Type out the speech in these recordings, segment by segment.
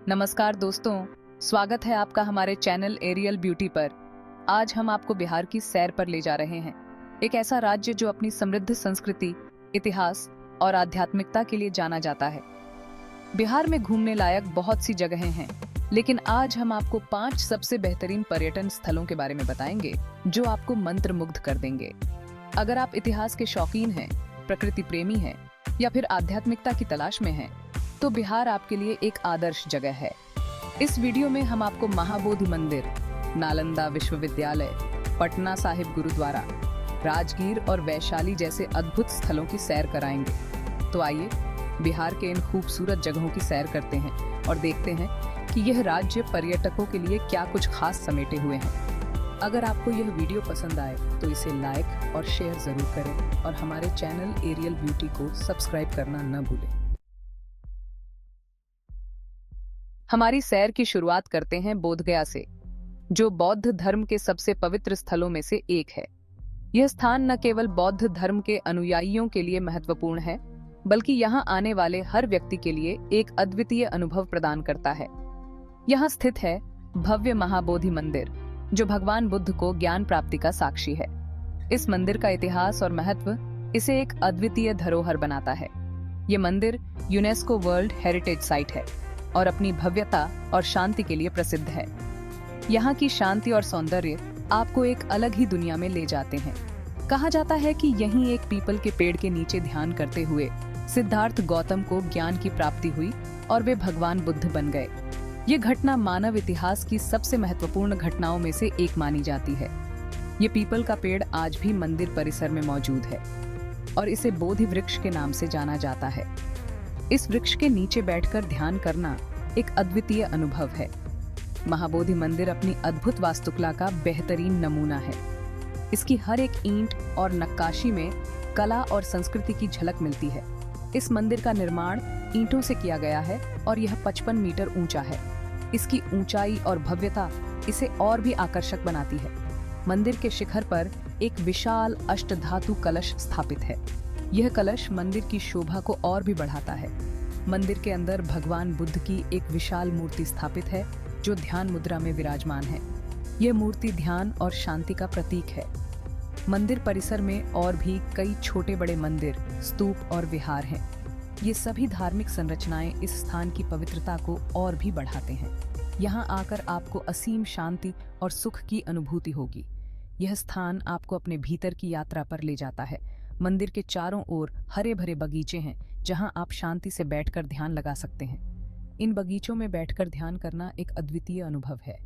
नमस्कार दोस्तों, स्वागत है आपका हमारे चैनल एरियल ब्यूटी पर। आज हम आपको बिहार की सैर पर ले जा रहे हैं। एक ऐसा राज्य जो अपनी समृद्ध संस्कृति, इतिहास और आध्यात्मिकता के लिए जाना जाता है। बिहार में घूमने लायक बहुत सी जगहें हैं, लेकिन आज हम आपको 5 सबसे बेहतरीन पर्यटन स्थलों के बारे में बताएंगे जो आपको मंत्रमुग्ध कर देंगे। अगर आप इतिहास के शौकीन हैं, प्रकृति प्रेमी हैं या फिर आध्यात्मिकता की तलाश में हैं, तो बिहार आपके लिए एक आदर्श जगह है। इस वीडियो में हम आपको महाबोधि मंदिर, नालंदा विश्वविद्यालय, पटना साहिब गुरुद्वारा, राजगीर और वैशाली जैसे अद्भुत स्थलों की सैर कराएंगे। तो आइए बिहार के इन खूबसूरत जगहों की सैर करते हैं और देखते हैं कि यह राज्य पर्यटकों के लिए क्या कुछ खास समेटे हुए हैं। अगर आपको यह वीडियो पसंद आए तो इसे लाइक और शेयर जरूर करें और हमारे चैनल एरियल ब्यूटी को सब्सक्राइब करना न भूलें। हमारी सैर की शुरुआत करते हैं बोधगया से, जो बौद्ध धर्म के सबसे पवित्र स्थलों में से एक है। यह स्थान न केवल बौद्ध धर्म के अनुयायियों के लिए महत्वपूर्ण है, बल्कि यहाँ आने वाले हर व्यक्ति के लिए एक अद्वितीय अनुभव प्रदान करता है। यहाँ स्थित है भव्य महाबोधि मंदिर, जो भगवान बुद्ध को ज्ञान प्राप्ति का साक्षी है। इस मंदिर का इतिहास और महत्व इसे एक अद्वितीय धरोहर बनाता है। ये मंदिर यूनेस्को वर्ल्ड हेरिटेज साइट है और अपनी भव्यता और शांति के लिए प्रसिद्ध है। यहाँ की शांति और सौंदर्य आपको एक अलग ही दुनिया में ले जाते हैं। कहा जाता है कि यहीं एक पीपल के पेड़ के नीचे ध्यान करते हुए सिद्धार्थ गौतम को ज्ञान की प्राप्ति हुई और वे भगवान बुद्ध बन गए। ये घटना मानव इतिहास की सबसे महत्वपूर्ण घटनाओं में से एक मानी जाती है। ये पीपल का पेड़ आज भी मंदिर परिसर में मौजूद है और इसे बोधि वृक्ष के नाम से जाना जाता है। इस वृक्ष के नीचे बैठकर ध्यान करना एक अद्वितीय अनुभव है। महाबोधि मंदिर अपनी अद्भुत वास्तुकला का बेहतरीन नमूना है। इसकी हर एक ईंट और नक्काशी में कला और संस्कृति की झलक मिलती है। इस मंदिर का निर्माण ईंटों से किया गया है और यह 55 मीटर ऊंचा है। इसकी ऊंचाई और भव्यता इसे और भी आकर्षक बनाती है। मंदिर के शिखर पर एक विशाल अष्टधातु कलश स्थापित है। यह कलश मंदिर की शोभा को और भी बढ़ाता है। मंदिर के अंदर भगवान बुद्ध की एक विशाल मूर्ति स्थापित है, जो ध्यान मुद्रा में विराजमान है। यह मूर्ति ध्यान और शांति का प्रतीक है। मंदिर परिसर में और भी कई छोटे बड़े मंदिर, स्तूप और विहार हैं। ये सभी धार्मिक संरचनाएं इस स्थान की पवित्रता को और भी बढ़ाते हैं। यहाँ आकर आपको असीम शांति और सुख की अनुभूति होगी। यह स्थान आपको अपने भीतर की यात्रा पर ले जाता है। मंदिर के चारों ओर हरे भरे बगीचे हैं, जहां आप शांति से बैठकर ध्यान लगा सकते हैं। इन बगीचों में बैठकर ध्यान करना एक अद्वितीय अनुभव है।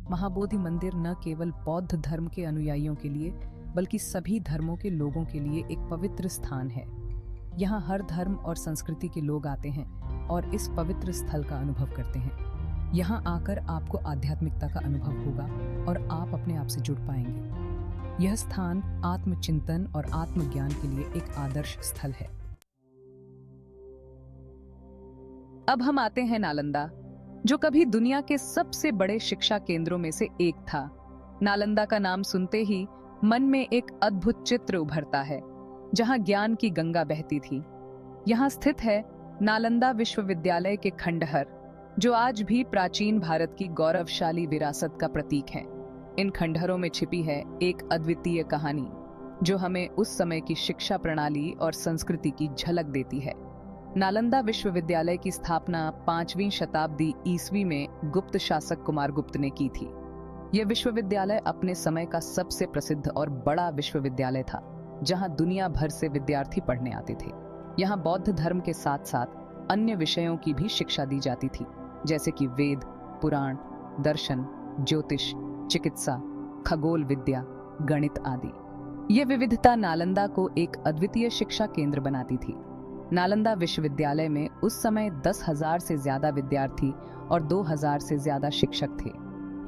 महाबोधि मंदिर न केवल बौद्ध धर्म के अनुयायियों के लिए, बल्कि सभी धर्मों के लोगों के लिए एक पवित्र स्थान है। यहाँ हर धर्म और संस्कृति के लोग आते हैं और इस पवित्र स्थल का अनुभव करते हैं। यहाँ आकर आपको आध्यात्मिकता का अनुभव होगा और आप अपने आप से जुड़ पाएंगे। यह स्थान आत्मचिंतन और आत्मज्ञान के लिए एक आदर्श स्थल है। अब हम आते हैं नालंदा, जो कभी दुनिया के सबसे बड़े शिक्षा केंद्रों में से एक था। नालंदा का नाम सुनते ही मन में एक अद्भुत चित्र उभरता है, जहां ज्ञान की गंगा बहती थी। यहाँ स्थित है नालंदा विश्वविद्यालय के खंडहर, जो आज भी प्राचीन भारत की गौरवशाली विरासत का प्रतीक है। इन खंडहरों में छिपी है एक अद्वितीय कहानी, जो हमें उस समय की शिक्षा प्रणाली और संस्कृति की झलक देती है। नालंदा विश्वविद्यालय की स्थापना 5वीं शताब्दी ईस्वी में गुप्त शासक कुमारगुप्त ने की थी। यह विश्वविद्यालय अपने समय का सबसे प्रसिद्ध और बड़ा विश्वविद्यालय था, जहां दुनिया भर से विद्यार्थी पढ़ने आते थे। यहाँ बौद्ध धर्म के साथ साथ अन्य विषयों की भी शिक्षा दी जाती थी, जैसे कि वेद, पुराण, दर्शन, ज्योतिष, चिकित्सा, खगोल विद्या, गणित आदि। यह विविधता नालंदा को एक अद्वितीय शिक्षा केंद्र बनाती थी। नालंदा विश्वविद्यालय में उस समय 10,000 से ज्यादा विद्यार्थी और 2,000 से ज्यादा शिक्षक थे।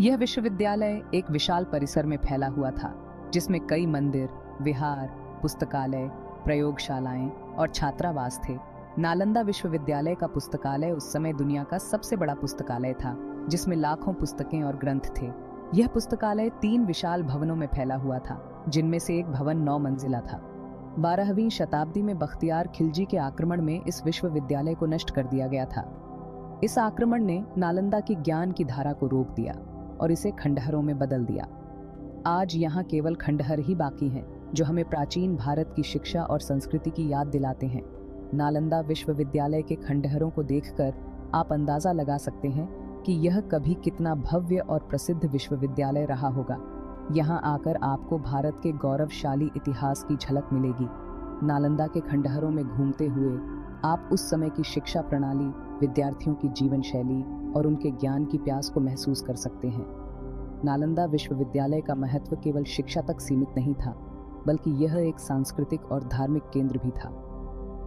यह विश्वविद्यालय एक विशाल परिसर में फैला हुआ था, जिसमें कई मंदिर, विहार, पुस्तकालय, प्रयोगशालाएं और छात्रावास थे। नालंदा विश्वविद्यालय का पुस्तकालय उस समय दुनिया का सबसे बड़ा पुस्तकालय था, जिसमें लाखों पुस्तकें और ग्रंथ थे। यह पुस्तकालय 3 विशाल भवनों में फैला हुआ था, जिनमें से एक भवन 9 मंजिला था। 12वीं शताब्दी में बख्तियार खिलजी के आक्रमण में इस विश्वविद्यालय को नष्ट कर दिया गया था। इस आक्रमण ने नालंदा की ज्ञान की धारा को रोक दिया और इसे खंडहरों में बदल दिया। आज यहाँ केवल खंडहर ही बाकी हैं, जो हमें प्राचीन भारत की शिक्षा और संस्कृति की याद दिलाते हैं। नालंदा विश्वविद्यालय के खंडहरों को देखकर आप अंदाजा लगा सकते हैं कि यह कभी कितना भव्य और प्रसिद्ध विश्वविद्यालय रहा होगा। यहाँ आकर आपको भारत के गौरवशाली इतिहास की झलक मिलेगी। नालंदा के खंडहरों में घूमते हुए आप उस समय की शिक्षा प्रणाली, विद्यार्थियों की जीवन शैली और उनके ज्ञान की प्यास को महसूस कर सकते हैं। नालंदा विश्वविद्यालय का महत्व केवल शिक्षा तक सीमित नहीं था, बल्कि यह एक सांस्कृतिक और धार्मिक केंद्र भी था।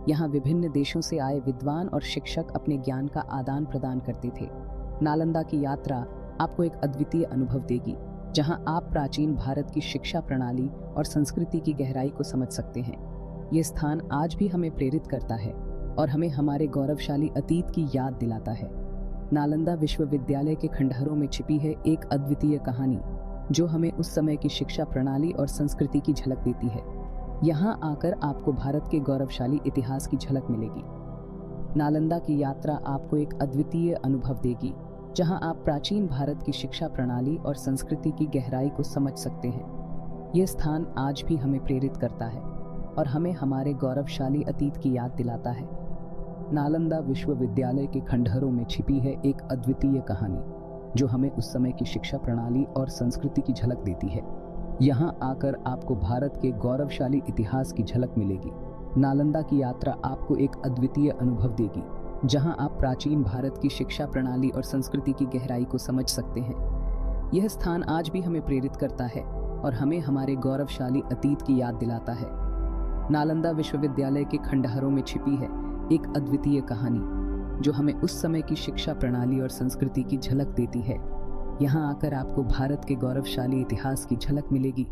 यहाँ विभिन्न देशों से आए विद्वान और शिक्षक अपने ज्ञान का आदान प्रदान करते थे। नालंदा की यात्रा आपको एक अद्वितीय अनुभव देगी, जहाँ आप प्राचीन भारत की शिक्षा प्रणाली और संस्कृति की गहराई को समझ सकते हैं। ये स्थान आज भी हमें प्रेरित करता है और हमें हमारे गौरवशाली अतीत की याद दिलाता है। नालंदा विश्वविद्यालय के खंडहरों में छिपी है एक अद्वितीय कहानी, जो हमें उस समय की शिक्षा प्रणाली और संस्कृति की झलक देती है। यहाँ आकर आपको भारत के गौरवशाली इतिहास की झलक मिलेगी। नालंदा की यात्रा आपको एक अद्वितीय अनुभव देगी, जहाँ आप प्राचीन भारत की शिक्षा प्रणाली और संस्कृति की गहराई को समझ सकते हैं। यह स्थान आज भी हमें प्रेरित करता है और हमें हमारे गौरवशाली अतीत की याद दिलाता है। नालंदा विश्वविद्यालय के खंडहरों में छिपी है एक अद्वितीय कहानी, जो हमें उस समय की शिक्षा प्रणाली और संस्कृति की झलक देती है। यहाँ आकर आपको भारत के गौरवशाली इतिहास की झलक मिलेगी। नालंदा की यात्रा आपको एक अद्वितीय अनुभव देगी, जहाँ आप प्राचीन भारत की शिक्षा प्रणाली और संस्कृति की गहराई को समझ सकते हैं। यह स्थान आज भी हमें प्रेरित करता है और हमें हमारे गौरवशाली अतीत की याद दिलाता है। नालंदा विश्वविद्यालय के खंडहरों में छिपी है एक अद्वितीय कहानी, जो हमें उस समय की शिक्षा प्रणाली और संस्कृति की झलक देती है। यहाँ आकर आपको भारत के गौरवशाली इतिहास की झलक मिलेगी।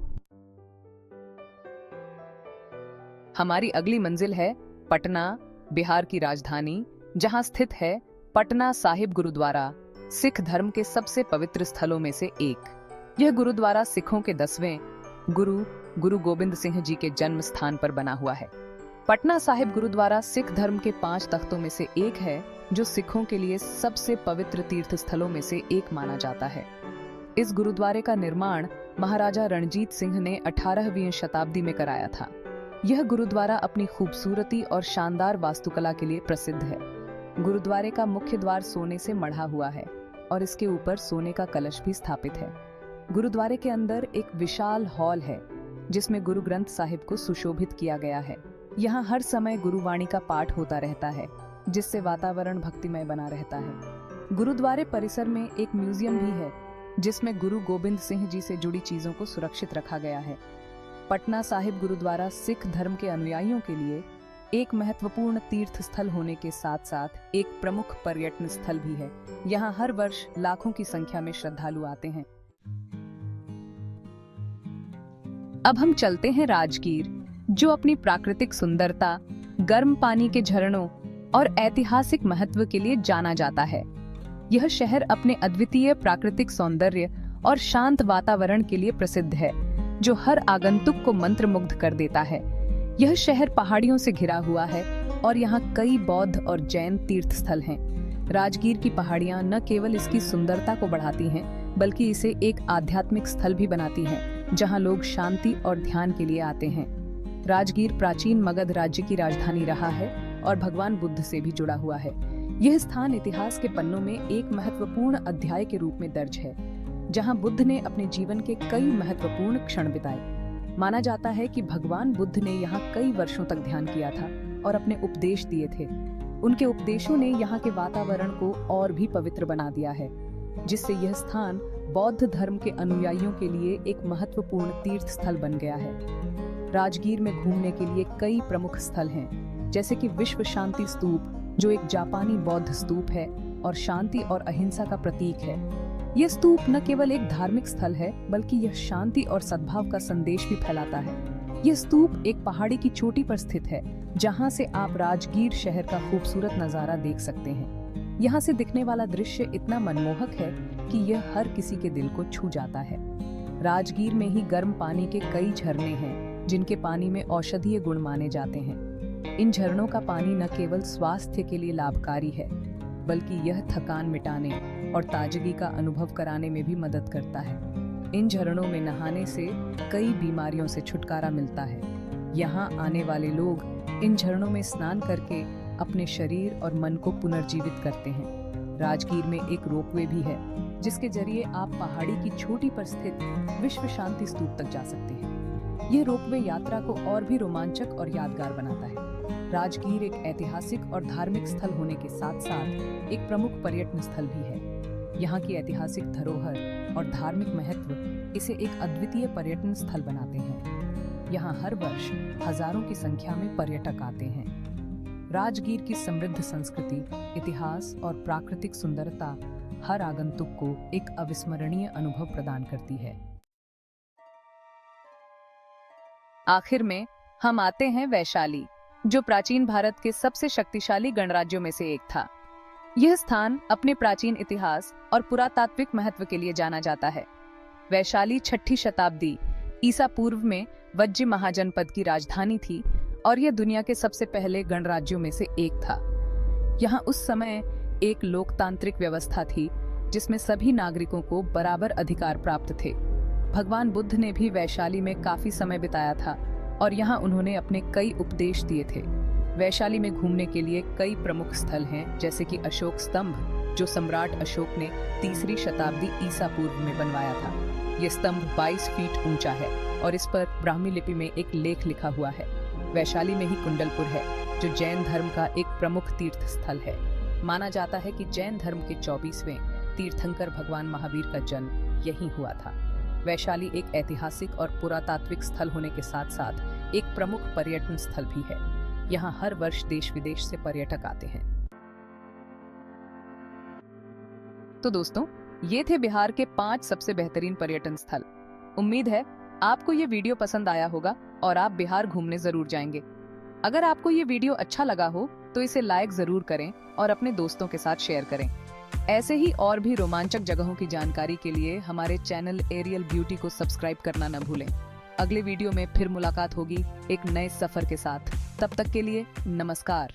हमारी अगली मंजिल है पटना, बिहार की राजधानी, जहाँ स्थित है पटना साहिब गुरुद्वारा, सिख धर्म के सबसे पवित्र स्थलों में से एक। यह गुरुद्वारा सिखों के 10वें गुरु गोबिंद सिंह जी के जन्म स्थान पर बना हुआ है। पटना साहिब गुरुद्वारा सिख धर्म के 5 तख्तों में से एक है, जो सिखों के लिए सबसे पवित्र तीर्थ स्थलों में से एक माना जाता है। इस गुरुद्वारे का निर्माण महाराजा रणजीत सिंह ने 18वीं शताब्दी में कराया था। यह गुरुद्वारा अपनी खूबसूरती और शानदार वास्तुकला के लिए प्रसिद्ध है। गुरुद्वारे का मुख्य द्वार सोने से मढ़ा हुआ है और इसके ऊपर सोने का कलश भी स्थापित है। गुरुद्वारे के अंदर एक विशाल हॉल है, जिसमें गुरु ग्रंथ साहिब को सुशोभित किया गया है। यहाँ हर समय गुरुवाणी का पाठ होता रहता है, जिससे वातावरण भक्तिमय बना रहता है। गुरुद्वारे परिसर में एक म्यूजियम भी है, जिसमें गुरु गोबिंद सिंह जी से जुड़ी चीजों को सुरक्षित रखा गया है। पटना साहिब गुरुद्वारा सिख धर्म के अनुयायियों के लिए एक महत्वपूर्ण तीर्थ स्थल होने के साथ साथ एक प्रमुख पर्यटन स्थल भी है। यहाँ हर वर्ष लाखों की संख्या में श्रद्धालु आते हैं। अब हम चलते हैं राजगीर, जो अपनी प्राकृतिक सुंदरता, गर्म पानी के झरनों और ऐतिहासिक महत्व के लिए जाना जाता है। यह शहर अपने अद्वितीय प्राकृतिक सौंदर्य और शांत वातावरण के लिए प्रसिद्ध है, जो हर आगंतुक को मंत्रमुग्ध कर देता है। यह शहर पहाड़ियों से घिरा हुआ है और यहाँ कई बौद्ध और जैन तीर्थ स्थल हैं। राजगीर की पहाड़ियाँ न केवल इसकी सुंदरता को बढ़ाती हैं, बल्कि इसे एक आध्यात्मिक स्थल भी बनाती हैं, जहाँ लोग शांति और ध्यान के लिए आते हैं। राजगीर प्राचीन मगध राज्य की राजधानी रहा है और भगवान बुद्ध से भी जुड़ा हुआ है। यह स्थान इतिहास के पन्नों में एक महत्वपूर्ण अध्याय के रूप में दर्ज है, जहां बुद्ध ने अपने जीवन के कई महत्वपूर्ण क्षण बिताए। माना जाता है कि भगवान बुद्ध ने यहाँ कई वर्षों तक ध्यान किया था और अपने उपदेश दिए थे। उनके उपदेशों ने यहाँ के वातावरण को और भी पवित्र बना दिया है, जिससे यह स्थान बौद्ध धर्म के अनुयायियों के लिए एक महत्वपूर्ण तीर्थ स्थल बन गया है। राजगीर में घूमने के लिए कई प्रमुख स्थल हैं, जैसे कि विश्व शांति स्तूप, जो एक जापानी बौद्ध स्तूप है और शांति और अहिंसा का प्रतीक है। यह स्तूप न केवल एक धार्मिक स्थल है, बल्कि यह शांति और सद्भाव का संदेश भी फैलाता है। यह स्तूप एक पहाड़ी की चोटी पर स्थित है, जहां से आप राजगीर शहर का खूबसूरत नजारा देख सकते हैं। यहाँ से दिखने वाला दृश्य इतना मनमोहक है कि यह हर किसी के दिल को छू जाता है। राजगीर में ही गर्म पानी के कई झरने हैं, जिनके पानी में औषधीय गुण माने जाते हैं। इन झरनों का पानी न केवल स्वास्थ्य के लिए लाभकारी है, बल्कि यह थकान मिटाने और ताजगी का अनुभव कराने में भी मदद करता है। इन झरनों में नहाने से कई बीमारियों से छुटकारा मिलता है। यहाँ आने वाले लोग इन झरनों में स्नान करके अपने शरीर और मन को पुनर्जीवित करते हैं। राजगीर में एक रोपवे भी है, जिसके जरिए आप पहाड़ी की चोटी पर स्थित विश्व शांति स्तूप तक जा सकते हैं। ये रोपवे यात्रा को और भी रोमांचक और यादगार बनाता है। राजगीर एक ऐतिहासिक और धार्मिक स्थल होने के साथ साथ एक प्रमुख पर्यटन स्थल भी है। यहाँ की ऐतिहासिक धरोहर और धार्मिक महत्व इसे एक अद्वितीय पर्यटन स्थल बनाते हैं। यहाँ हर वर्ष हजारों की संख्या में पर्यटक आते हैं। राजगीर की समृद्ध संस्कृति, इतिहास और प्राकृतिक सुंदरता हर आगंतुक को एक अविस्मरणीय अनुभव प्रदान करती है। आखिर में हम आते हैं वैशाली, जो प्राचीन भारत के सबसे शक्तिशाली गणराज्यों में से एक था। यह स्थान अपने प्राचीन इतिहास और पुरातात्विक महत्व के लिए जाना जाता है। वैशाली 6ठी शताब्दी ईसा पूर्व में वज्ज महाजनपद की राजधानी थी और यह दुनिया के सबसे पहले गणराज्यों में से एक था। यहाँ उस समय एक लोकतांत्रिक व्यवस्था थी जिसमें सभी नागरिकों को बराबर अधिकार प्राप्त थे। भगवान बुद्ध ने भी वैशाली में काफी समय बिताया था और यहाँ उन्होंने अपने कई उपदेश दिए थे। वैशाली में घूमने के लिए कई प्रमुख स्थल हैं, जैसे कि अशोक स्तंभ, जो सम्राट अशोक ने 3री शताब्दी ईसा पूर्व में बनवाया था। ये स्तंभ 22 फीट ऊंचा है और इस पर ब्राह्मी लिपि में एक लेख लिखा हुआ है। वैशाली में ही कुंडलपुर है, जो जैन धर्म का एक प्रमुख तीर्थ स्थल है। माना जाता है कि जैन धर्म के 24वें तीर्थंकर भगवान महावीर का जन्म यहीं हुआ था। वैशाली एक ऐतिहासिक और पुरातात्विक स्थल होने के साथ साथ एक प्रमुख पर्यटन स्थल भी है। यहाँ हर वर्ष देश विदेश से पर्यटक आते हैं। तो दोस्तों, ये थे बिहार के 5 सबसे बेहतरीन पर्यटन स्थल। उम्मीद है आपको ये वीडियो पसंद आया होगा और आप बिहार घूमने जरूर जाएंगे। अगर आपको ये वीडियो अच्छा लगा हो तो इसे लाइक जरूर करें और अपने दोस्तों के साथ शेयर करें। ऐसे ही और भी रोमांचक जगहों की जानकारी के लिए हमारे चैनल एरियल ब्यूटी को सब्सक्राइब करना न भूलें। अगले वीडियो में फिर मुलाकात होगी एक नए सफर के साथ। तब तक के लिए नमस्कार।